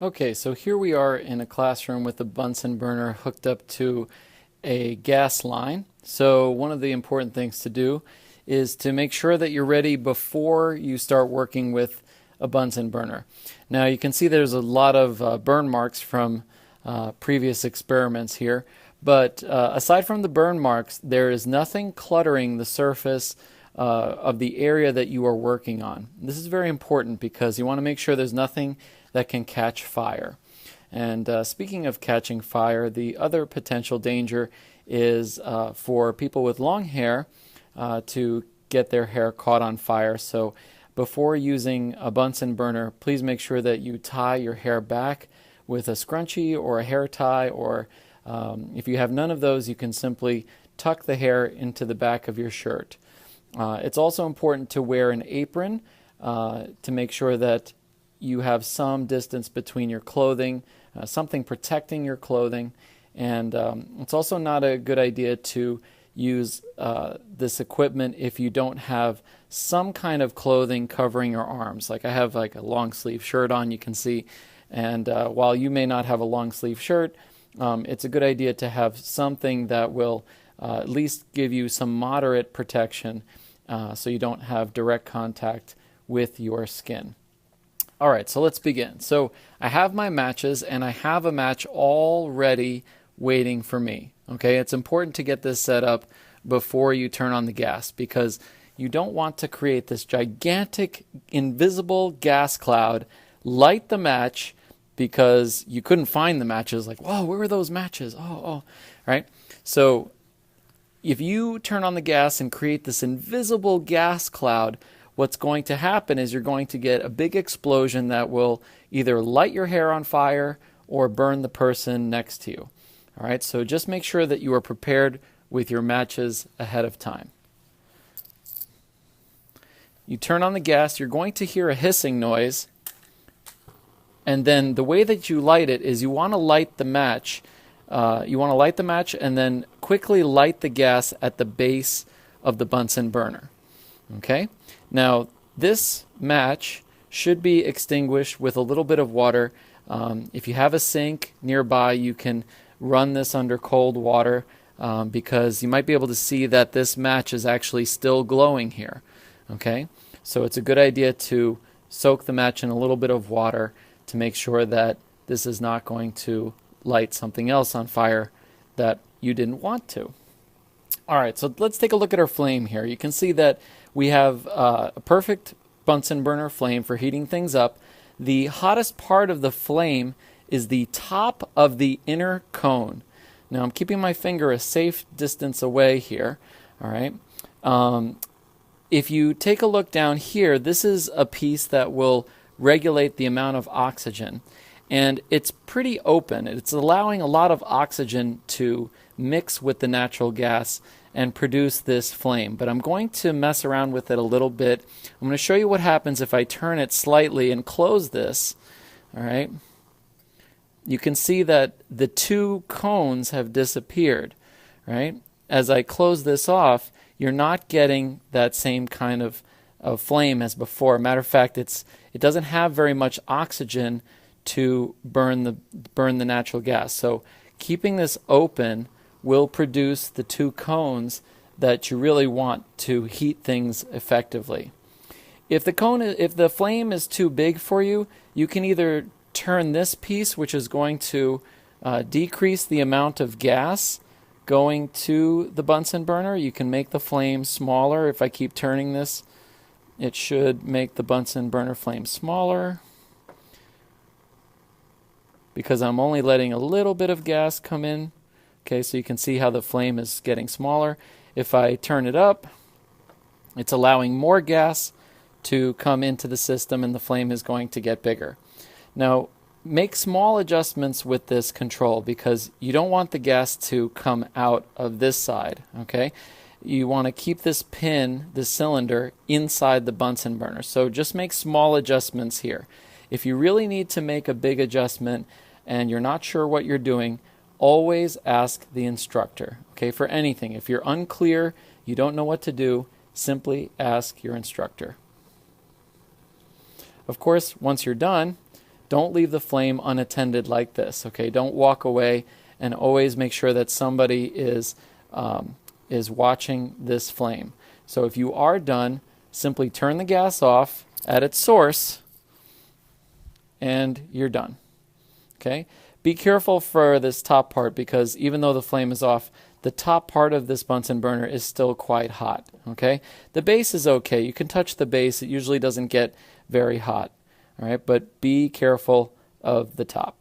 Okay, so here we are in a classroom with a Bunsen burner hooked up to a gas line. So one of the important things to do is to make sure that you're ready before you start working with a Bunsen burner. Now you can see there's a lot of burn marks from previous experiments here, but aside from the burn marks, there is nothing cluttering the surface of the area that you are working on. This is very important because you want to make sure there's nothing that can catch fire. And speaking of catching fire, the other potential danger is for people with long hair to get their hair caught on fire. So before using a Bunsen burner, please make sure that you tie your hair back with a scrunchie or a hair tie, or if you have none of those, you can simply tuck the hair into the back of your shirt. It's also important to wear an apron to make sure that you have some distance between your clothing, something protecting your clothing, and it's also not a good idea to use this equipment if you don't have some kind of clothing covering your arms. Like I have like a long sleeve shirt on, you can see, and while you may not have a long sleeve shirt, it's a good idea to have something that will at least give you some moderate protection so you don't have direct contact with your skin. All right, so let's begin. So I have my matches, and I have a match already waiting for me. Okay, it's important to get this set up before you turn on the gas, because you don't want to create this gigantic invisible gas cloud, light the match because you couldn't find the matches. Like, whoa, where were those matches? Oh, right? So if you turn on the gas and create this invisible gas cloud, what's going to happen is you're going to get a big explosion that will either light your hair on fire or burn the person next to you. All right, so just make sure that you are prepared with your matches ahead of time. You turn on the gas, you're going to hear a hissing noise, and then the way that you light it is you want to light the match. And then quickly light the gas at the base of the Bunsen burner. Okay? Now, this match should be extinguished with a little bit of water. If you have a sink nearby, you can run this under cold water because you might be able to see that this match is actually still glowing here. Okay? So it's a good idea to soak the match in a little bit of water to make sure that this is not going to light something else on fire that you didn't want to. All right, so let's take a look at our flame here. You can see that we have a perfect Bunsen burner flame for heating things up. The hottest part of the flame is the top of the inner cone. Now I'm keeping my finger a safe distance away here. All right. If you take a look down here, this is a piece that will regulate the amount of oxygen. And it's pretty open. It's allowing a lot of oxygen to mix with the natural gas and produce this flame. But I'm going to mess around with it a little bit. I'm going to show you what happens if I turn it slightly and close this. All right. You can see that the two cones have disappeared. Right. As I close this off, you're not getting that same kind of flame as before. Matter of fact, it doesn't have very much oxygen to burn the natural gas. So keeping this open will produce the two cones that you really want to heat things effectively. If the flame is too big for you, you can either turn this piece, which is going to decrease the amount of gas going to the Bunsen burner. You can make the flame smaller. If I keep turning this, it should make the Bunsen burner flame smaller, because I'm only letting a little bit of gas come in. Okay, so you can see how the flame is getting smaller. If I turn it up, it's allowing more gas to come into the system, and the flame is going to get bigger. Now, make small adjustments with this control because you don't want the gas to come out of this side. Okay, you want to keep this pin, this cylinder, inside the Bunsen burner. So just make small adjustments here. If you really need to make a big adjustment and you're not sure what you're doing, always ask the instructor. Okay, for anything. If you're unclear, you don't know what to do, simply ask your instructor. Of course, once you're done, don't leave the flame unattended like this. Okay, don't walk away, and always make sure that somebody is watching this flame. So if you are done, simply turn the gas off at its source, and you're done. Okay? Be careful for this top part, because even though the flame is off, the top part of this Bunsen burner is still quite hot. Okay? The base is okay. You can touch the base. It usually doesn't get very hot. All right? But be careful of the top.